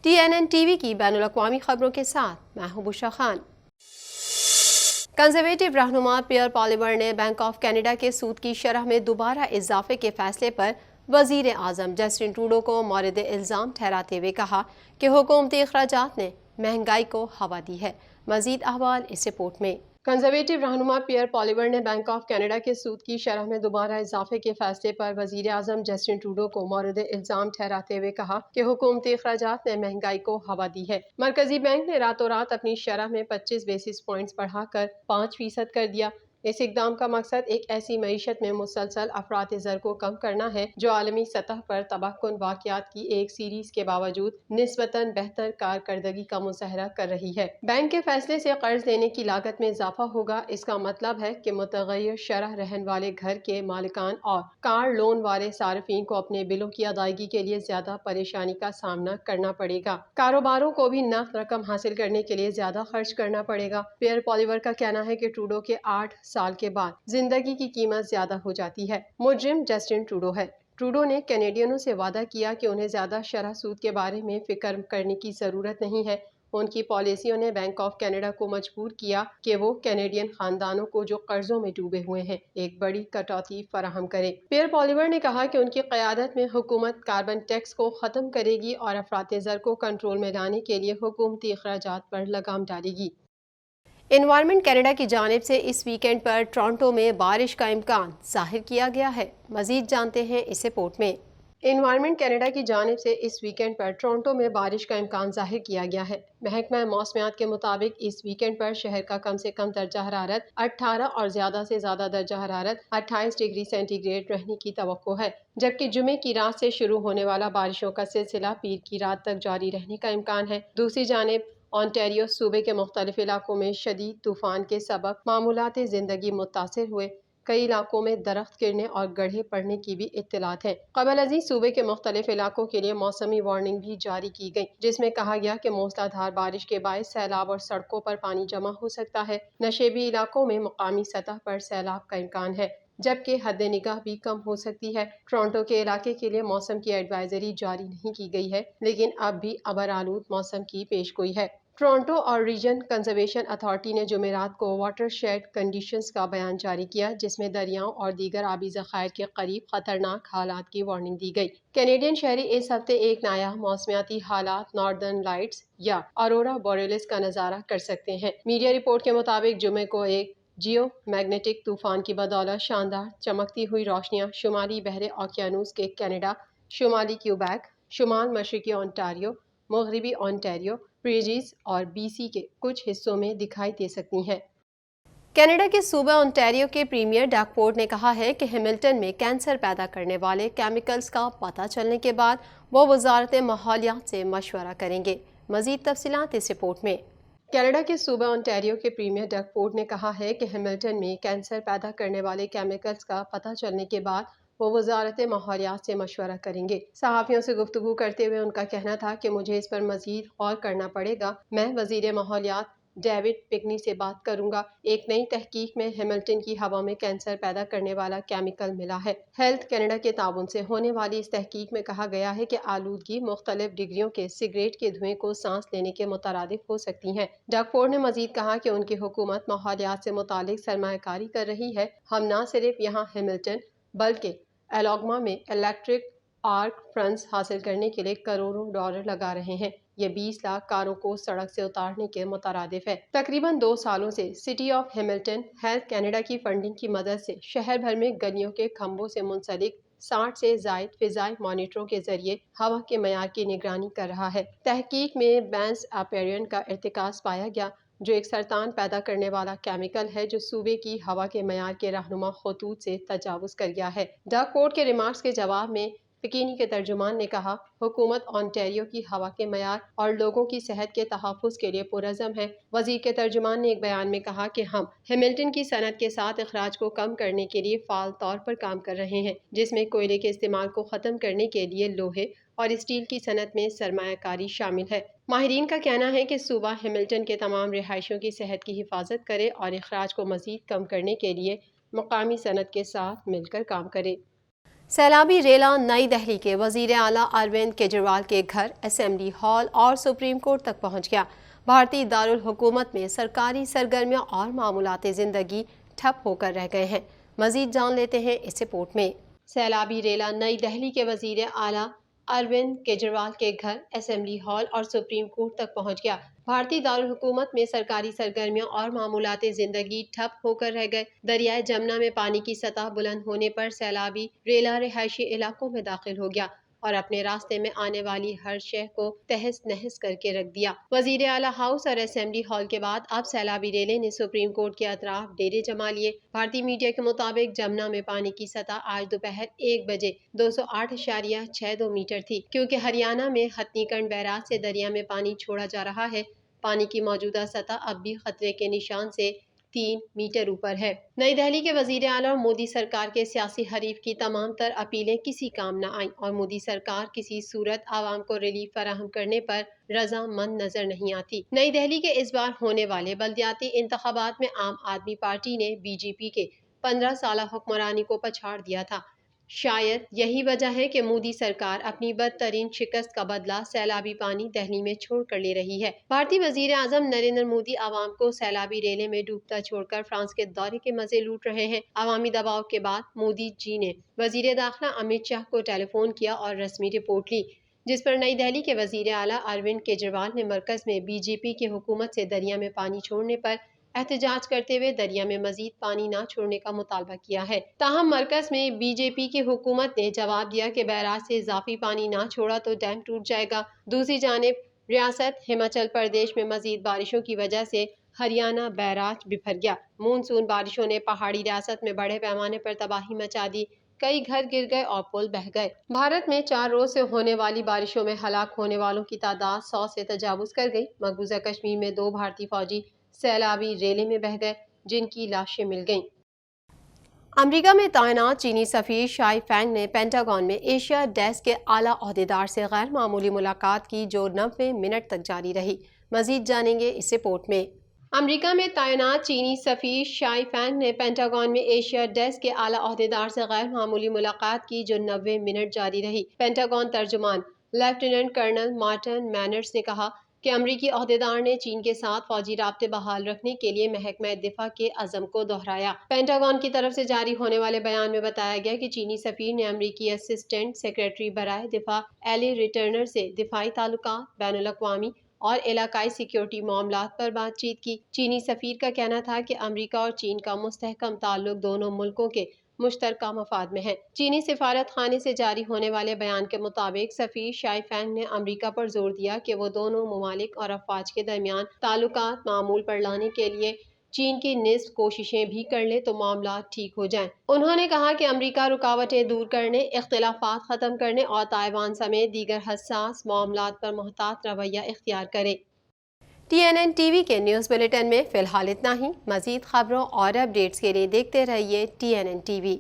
TNN TV की बैनुल-अक़वामी खबरों के साथ मैं हूं बुशरा खान। कंजर्वेटिव रहनुमा पियर पॉलिवर ने बैंक ऑफ कनाडा के सूद की शरह में दोबारा इजाफे के फैसले पर वजीर आज़म जस्टिन ट्रूडो को मौरिद इल्ज़ाम ठहराते हुए कहा कि हुकूमती अखराजात ने महंगाई को हवा दी है। मज़ीद अहवाल इस रिपोर्ट में। कंजर्वेटिव रहनुमा पियर पॉलिवर ने बैंक ऑफ कनाडा के सूद की शरह में दोबारा इजाफे के फैसले पर वजीर आज़म जस्टिन ट्रूडो को मौरिद इल्ज़ाम ठहराते हुए कहा कि हुकूमती अखराजात ने महंगाई को हवा दी है। मरकजी बैंक ने रातों रात अपनी शरह में 25 बेसिस पॉइंट्स बढ़ाकर 5% कर दिया। इस इकदाम का मकसद एक ऐसी मईशत में मुसलसल अफरात ज़र को कम करना है जो आलमी सतह पर तबाहकुन वाक़यात की एक सीरीज के बावजूद निस्बतन बेहतर कारकर्दगी का मुज़ाहरा कर रही है। बैंक के फैसले से कर्ज लेने की लागत में इजाफा होगा। इसका मतलब है कि मुतगय्यर शरह रहन वाले घर के मालिकान और कार लोन वाले सार्फिन को अपने बिलों की अदायगी के लिए ज्यादा परेशानी का सामना करना पड़ेगा। कारोबारों को भी नकद रकम हासिल करने के लिए ज्यादा खर्च करना पड़ेगा। पियर पॉलिवर का कहना है कि ट्रूडो के 8 साल के बाद जिंदगी की कीमत ज्यादा हो जाती है। मुजरिम जस्टिन ट्रूडो है। ट्रूडो ने कैनेडियनों से वादा किया कि उन्हें ज्यादा शरह सूद के बारे में फिक्र करने की जरूरत नहीं है। उनकी पॉलिसियों ने बैंक ऑफ कनाडा को मजबूर किया कि वो कैनेडियन खानदानों को जो कर्जों में डूबे हुए हैं एक बड़ी कटौती फराहम करे। पियर पॉलिवर ने कहा कि उनकी क़यादत में हुकूमत कार्बन टैक्स को ख़त्म करेगी और अफरात ज़र को कंट्रोल में लाने के लिए हुकूमती अखराजात पर लगाम डालेगी। एनवायरनमेंट कनाडा की जानिब से इस वीकेंड पर टोरंटो में बारिश का इम्कान जाहिर किया गया है। मजीद जानते हैं इस रिपोर्ट में। एनवायरनमेंट कनाडा की जानिब से इस वीकेंड पर टोरंटो में बारिश का इम्कान जाहिर किया गया है। महकमा मौसमियात के मुताबिक इस वीकेंड पर शहर का कम से कम दर्जा हरारत 18 और ज्यादा से ज्यादा दर्जा हरारत 28 डिग्री सेंटीग्रेड रहने की तवक्को है, जबकि जुमे की रात से शुरू होने वाला बारिशों का सिलसिला पीर की रात तक जारी रहने का इम्कान है। दूसरी जानिब ओंटारियो सूबे के मुख्तलिफ इलाकों में शदीद तूफान के सबब मामूलात जिंदगी मुतासिर हुए। कई इलाकों में दरख्त गिरने और गड्ढे पड़ने की भी इत्तलात है। कबल अजी सूबे के मुख्तलिफ इलाकों के लिए मौसमी वार्निंग भी जारी की गई, जिसमें कहा गया कि मूसलाधार बारिश के बायस सैलाब और सड़कों पर पानी जमा हो सकता है। नशेबी इलाकों में मुकामी सतह पर सैलाब का इम्कान है, जबकि हद निगाह भी कम हो सकती है। टोरंटो के इलाके के लिए मौसम की एडवाइजरी जारी नहीं की गई है, लेकिन अब भी अबर आलूद मौसम की पेशगोई है। टोरंटो और रीजन कंजर्वेशन अथॉरिटी ने जुमेरात को वाटर शेड कंडीशंस का बयान जारी किया, जिसमें दरियाओं और दीगर आबी ज़खायर के करीब खतरनाक हालात की वार्निंग दी गई। कैनेडियन शहरी इस हफ्ते एक नायाब मौसमियाती हालात नॉर्दर्न लाइट्स या अरोरा बोरेलिस का नजारा कर सकते हैं। मीडिया रिपोर्ट के मुताबिक जुमे को एक जियो मैग्नेटिक तूफान की बदौलत शानदार चमकती हुई रोशनियां शुमाली बहरे ओकियानूस के कनाडा, शुमाली क्यूबैक, शुमाल मशरकी ओंटारियो, मगरबी ओंटारियो, प्रीजीज और बीसी के कुछ हिस्सों में दिखाई दे सकती हैं। कनाडा के सूबा ओंटारियो के प्रीमियर डैकफोर्ड ने कहा है कि हैमिल्टन में कैंसर पैदा करने वाले केमिकल्स का पता चलने के बाद वो वजारत माहौलियात से मशवरा करेंगे। मजीद तफसीलात इस रिपोर्ट में। कनाडा के सूबा ओंटारियो के प्रीमियर डैकफोर्ड ने कहा है कि हैमिल्टन में कैंसर पैदा करने वाले केमिकल्स का पता चलने के बाद वो वजारत माहौलियात से मशवरा करेंगे। सहाफ़ियों से गुफ्तगू करते हुए उनका कहना था कि मुझे इस पर मजीद गौर करना पड़ेगा। मैं वज़ीर माहौलियात डेविड पिकनी से बात करूंगा। एक नई तहकीक में हैमिल्टन की हवा में कैंसर पैदा करने वाला केमिकल मिला है। हेल्थ कनाडा के ताउन से होने वाली इस तहकीक में कहा गया है कि आलूदगी मुख्तलिफ डिग्रियों के सिगरेट के धुएं को सांस लेने के मुतरादिफ हो सकती है। डैकफोर्ड ने मजीद कहा कि उनकी हुकूमत माहौलियात से मुतालिक सरमायाकारी कर रही है। हम न सिर्फ यहाँ हैमिल्टन बल्कि एलोगमा में इलेक्ट्रिक आर्क फंड्स हासिल करने के लिए करोड़ों डॉलर लगा रहे हैं। ये 20 लाख कारों को सड़क से उतारने के मुतरादिफ है। तकरीबन 2 सालों से city of Hamilton health Canada की फंडिंग की मदद से शहर भर में गलियों के खंभों से मुंसलिक 60 से जायद फिजाई मॉनिटरों के जरिए हवा के मयार की निगरानी कर रहा है। तहकीक में बेंज अपेरियन का इर्तिकाज पाया गया, जो एक सरतान पैदा करने वाला केमिकल है जो सूबे की हवा के मयार के रहनुमा खतूत से तजावुज कर गया है। डैकफोर्ड के रिमार्क्स के जवाब में पिकीनी के तर्जुमान ने कहा, हुकूमत ओंटारियो की हवा के मयार और लोगों की सेहत के तहफ़्फ़ुज़ के लिए पुरज़म है। वज़ीर के तर्जुमान ने एक बयान में कहा कि हम हैमिल्टन की सनत के साथ अखराज को कम करने के लिए फ़ाल तौर पर काम कर रहे हैं, जिसमें कोयले के इस्तेमाल को ख़त्म करने के लिए लोहे और स्टील की सनत में सरमायाकारी शामिल है। माहिरीन का कहना है कि सूबा हैमिल्टन के तमाम रिहायशियों की सेहत की हिफाजत करे और अखराज को मज़ीद कम करने के लिए मुकामी सनत के साथ मिलकर काम करे। سیلابی ریلا نئی دہلی کے وزیر اعلیٰ اروند کیجریوال کے گھر، اسمبلی ہال اور سپریم کورٹ تک پہنچ گیا۔ بھارتی دارالحکومت میں سرکاری سرگرمیاں اور معمولات زندگی ٹھپ ہو کر رہ گئے ہیں۔ مزید جان لیتے ہیں اس رپورٹ میں۔ سیلابی ریلا نئی دہلی کے وزیر اعلیٰ اروند کیجریوال کے گھر، اسمبلی ہال اور سپریم کورٹ تک پہنچ گیا۔ بھارتی دارالحکومت میں سرکاری سرگرمیاں اور معمولات زندگی ٹھپ ہو کر رہ گئے۔ دریائے جمنا میں پانی کی سطح بلند ہونے پر سیلابی ریلا رہائشی علاقوں میں داخل ہو گیا اور اپنے راستے میں آنے والی ہر شے کو تہس نہس کر کے رکھ دیا۔ وزیر اعلیٰ ہاؤس اور اسمبلی ہال کے بعد اب سیلابی ریلے نے سپریم کورٹ کے اطراف ڈیرے جما لیے۔ بھارتی میڈیا کے مطابق جمنا میں پانی کی سطح آج دوپہر 1 بجے 208.62 میٹر تھی۔ کیونکہ ہریانہ میں ہتنی کنڈ بیراج سے دریا میں پانی چھوڑا جا رہا ہے، پانی کی موجودہ سطح اب بھی خطرے کے نشان سے 3 میٹر اوپر ہے۔ نئی دہلی کے وزیر اعلیٰ اور مودی سرکار کے سیاسی حریف کی تمام تر اپیلیں کسی کام نہ آئیں اور مودی سرکار کسی صورت عوام کو ریلیف فراہم کرنے پر رضامند نظر نہیں آتی۔ نئی دہلی کے اس بار ہونے والے بلدیاتی انتخابات میں عام آدمی پارٹی نے بی جے پی کے 15 سالہ حکمرانی کو پچھاڑ دیا تھا۔ شاید یہی وجہ ہے کہ مودی سرکار اپنی بدترین شکست کا بدلہ سیلابی پانی دہلی میں چھوڑ کر لے رہی ہے۔ بھارتی وزیر اعظم نریندر مودی عوام کو سیلابی ریلے میں ڈوبتا چھوڑ کر فرانس کے دورے کے مزے لوٹ رہے ہیں۔ عوامی دباؤ کے بعد مودی جی نے وزیر داخلہ امت شاہ کو ٹیلی فون کیا اور رسمی رپورٹ لی، جس پر نئی دہلی کے وزیر اعلیٰ اروند کیجریوال نے مرکز میں بی جے پی کی حکومت سے دریا میں پانی چھوڑنے پر احتجاج کرتے ہوئے دریا میں مزید پانی نہ چھوڑنے کا مطالبہ کیا ہے۔ تاہم مرکز میں بی جے پی کی حکومت نے جواب دیا کہ بیراج سے اضافی پانی نہ چھوڑا تو ڈیم ٹوٹ جائے گا۔ دوسری جانب ریاست ہماچل پردیش میں مزید بارشوں کی وجہ سے ہریانہ بیراج بفر گیا۔ مونسون بارشوں نے پہاڑی ریاست میں بڑے پیمانے پر تباہی مچا دی، کئی گھر گر گئے اور پل بہہ گئے۔ بھارت میں 4 روز سے ہونے والی بارشوں میں ہلاک ہونے والوں کی تعداد 100 سے تجاوز کر گئی۔ مقبوضہ کشمیر میں 2 بھارتی فوجی سیلابی ریلے میں بہہ گئے، جن کی لاشیں مل گئیں۔ امریکہ میں تعینات چینی سفیر شائی فینگ نے پینٹاگون میں ایشیا ڈیسک کے اعلیٰ عہدیدار سے غیر معمولی ملاقات کی جو 90 منٹ تک جاری رہی۔ مزید جانیں گے اس رپورٹ میں۔ امریکہ میں تعینات چینی سفیر شائی فینگ نے پینٹاگون میں ایشیا ڈیسک کے اعلیٰ عہدیدار سے غیر معمولی ملاقات کی جو 90 منٹ جاری رہی۔ پینٹاگون ترجمان لیفٹیننٹ کرنل مارٹن مینرز نے کہا کہ امریکی عہدیدار نے چین کے ساتھ فوجی رابطے بحال رکھنے کے لیے محکمہ دفاع کے عزم کو دہرایا۔ پینٹاگون کی طرف سے جاری ہونے والے بیان میں بتایا گیا کہ چینی سفیر نے امریکی اسسٹنٹ سیکریٹری برائے دفاع ایلی ریٹرنر سے دفاعی تعلقات، بین الاقوامی اور علاقائی سیکیورٹی معاملات پر بات چیت کی۔ چینی سفیر کا کہنا تھا کہ امریکہ اور چین کا مستحکم تعلق دونوں ملکوں کے مشترکہ مفاد میں ہے۔ چینی سفارت خانے سے جاری ہونے والے بیان کے مطابق سفیر شائی فینگ نے امریکہ پر زور دیا کہ وہ دونوں ممالک اور افواج کے درمیان تعلقات معمول پر لانے کے لیے چین کی نصف کوششیں بھی کر لے تو معاملات ٹھیک ہو جائیں۔ انہوں نے کہا کہ امریکہ رکاوٹیں دور کرنے، اختلافات ختم کرنے اور تائیوان سمیت دیگر حساس معاملات پر محتاط رویہ اختیار کرے۔ TNN ٹی وی کے نیوز بلیٹن میں فی الحال اتنا ہی۔ مزید خبروں اور اپڈیٹس کے لیے دیکھتے رہیے TNN ٹی وی۔